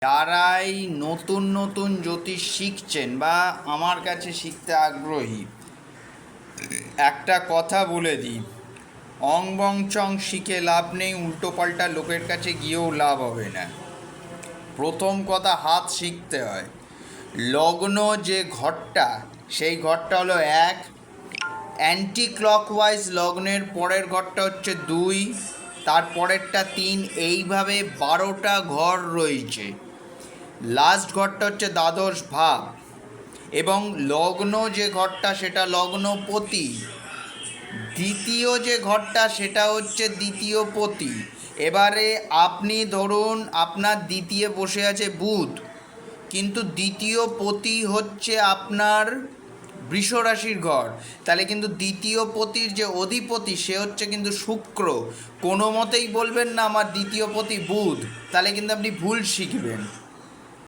যারাই নতুন নতুন জ্যোতিষ শিখছেন বা আমার কাছে শিখতে আগ্রহী, একটা কথা বলে দিই, অং বং চং শিখে লাভ নেই, উল্টোপাল্টা লোকের কাছে গিয়েও লাভ হবে না। প্রথম কথা, হাত শিখতে হয়। লগ্ন যে ঘরটা, সেই ঘরটা হলো 1, অ্যান্টি ক্লকওয়াইজ লগ্নের পরের ঘরটা হচ্ছে 2, তারপরেরটা 3, এইভাবে 12টা ঘর রয়েছে। লাস্ট ঘরটা হচ্ছে দ্বাদশ ভাব, এবং লগ্ন যে ঘরটা সেটা লগ্নপতি। দ্বিতীয় যে ঘরটা সেটা হচ্ছে দ্বিতীয়পতি। এবারে আপনি ধরুন আপনার দ্বিতীয় বসে আছে বুধ, কিন্তু দ্বিতীয় পতি হচ্ছে আপনার বৃষ রাশির ঘর, তাহলে কিন্তু দ্বিতীয় পতির যে অধিপতি সে হচ্ছে কিন্তু শুক্র। কোনো মতেই বলবেন না আমার দ্বিতীয় পতি বুধ, তাহলে কিন্তু আপনি ভুল শিখবেন।